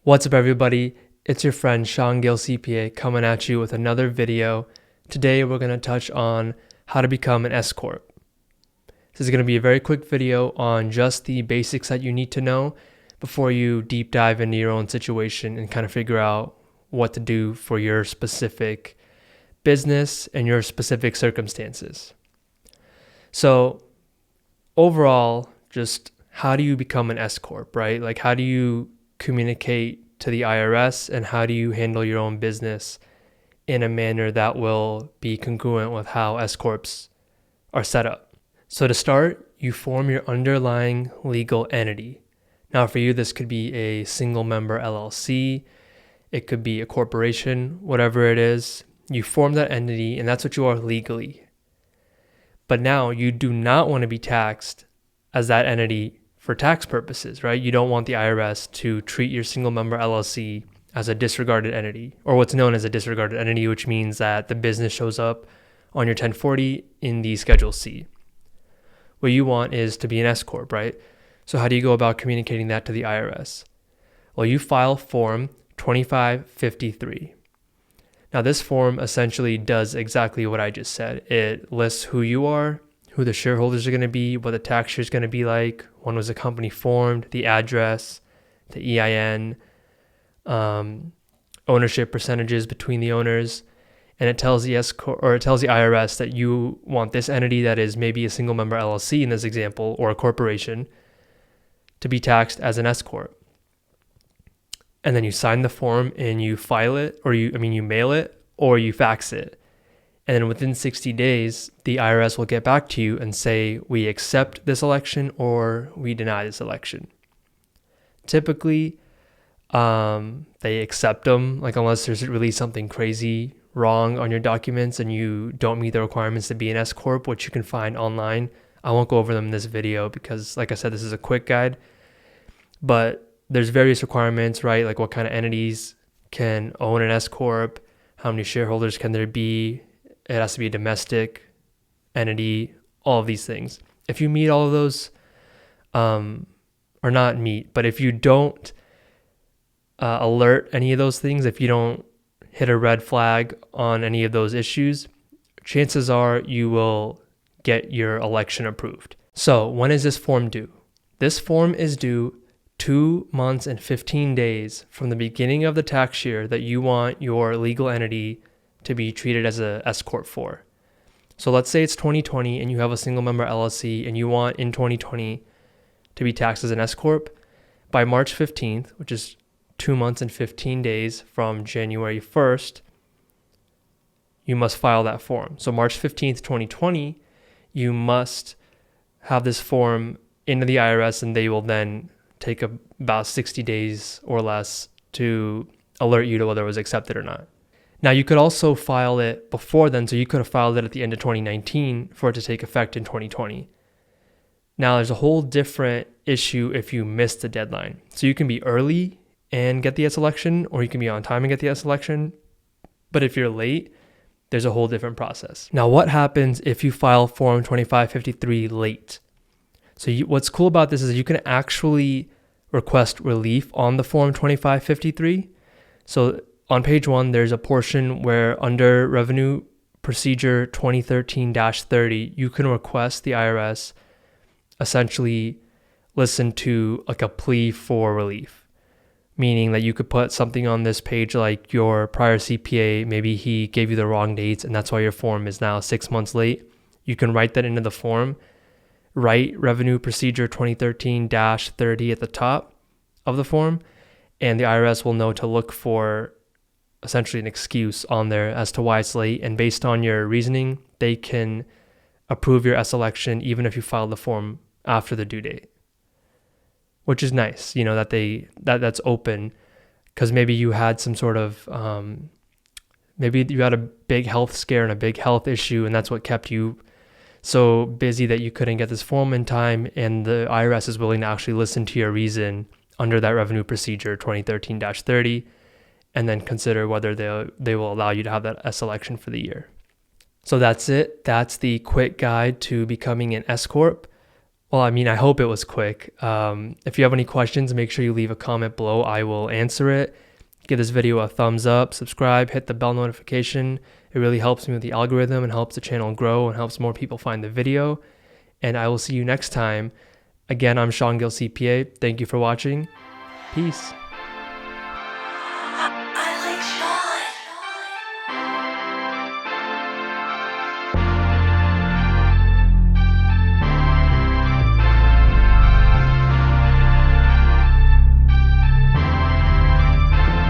What's up, everybody? It's your friend Shawn CPA coming at you with another video. Today we're going to touch on how to become an S-Corp. This is going to be a very quick video on just the basics that you need to know before you deep dive into your own situation and kind of figure out what to do for your specific business and your specific circumstances. So overall, just how do you become an S-Corp, right? Like, how do you communicate to the IRS, and how do you handle your own business in a manner that will be congruent with how S-Corps are set up? So to start, you form your underlying legal entity. Now for you, this could be a single member LLC, it could be a corporation, whatever it is. You form that entity, and that's what you are legally. But now you do not want to be taxed as that entity for tax purposes, right? You don't want the IRS to treat your single member LLC as a disregarded entity, or what's known as a disregarded entity, which means that the business shows up on your 1040 in the Schedule C. What you want is to be an S-Corp, right? So how do you go about communicating that to the IRS? Well, you file Form 2553. Now this form essentially does exactly what I just said. It lists who you are, who the shareholders are going to be, what the tax year is going to be like, when was the company formed, the address, the EIN, ownership percentages between the owners, and it tells the IRS that you want this entity that is maybe a single member LLC in this example, or a corporation, to be taxed as an S-Corp. And then you sign the form and you file it, or you mail it, or you fax it. And then within 60 days, the IRS will get back to you and say, we accept this election or we deny this election. Typically, they accept them, like unless there's really something crazy wrong on your documents and you don't meet the requirements to be an S-Corp, which you can find online. I won't go over them in this video because, like I said, this is a quick guide. But there's various requirements, right? Like what kind of entities can own an S-Corp, how many shareholders can there be, it has to be a domestic entity, all of these things. If you meet all of those, or not meet, but if you don't alert any of those things, if you don't hit a red flag on any of those issues, chances are you will get your election approved. So when is this form due? This form is due 2 months and 15 days from the beginning of the tax year that you want your legal entity to be treated as a S-Corp for. So let's say it's 2020 and you have a single member LLC and you want in 2020 to be taxed as an S-Corp. By March 15th, which is 2 months and 15 days from January 1st, you must file that form. So March 15th, 2020, you must have this form into the IRS, and they will then take about 60 days or less to alert you to whether it was accepted or not. Now, you could also file it before then, so you could have filed it at the end of 2019 for it to take effect in 2020. Now, there's a whole different issue if you miss the deadline. So you can be early and get the S election, or you can be on time and get the S election. But if you're late, there's a whole different process. Now, what happens if you file Form 2553 late? So what's cool about this is you can actually request relief on the Form 2553. So on page 1, there's a portion where under Revenue Procedure 2013-30, you can request the IRS essentially listen to like a plea for relief, meaning that you could put something on this page like your prior CPA, maybe he gave you the wrong dates and that's why your form is now 6 months late. You can write that into the form, write Revenue Procedure 2013-30 at the top of the form, and the IRS will know to look for essentially an excuse on there as to why it's late, and based on your reasoning, they can approve your S election even if you file the form after the due date, which is nice, you know, that's open, because maybe you had some sort of, maybe you had a big health scare and a big health issue, and that's what kept you so busy that you couldn't get this form in time, and the IRS is willing to actually listen to your reason under that Revenue Procedure 2013-30, and then consider whether they will allow you to have that S election for the year. So that's it. That's the quick guide to becoming an S-Corp. Well, I mean, I hope it was quick. If you have any questions, make sure you leave a comment below. I will answer it. Give this video a thumbs up, subscribe, hit the bell notification. It really helps me with the algorithm and helps the channel grow and helps more people find the video. And I will see you next time. Again, I'm Shawn Gill CPA. Thank you for watching. Peace.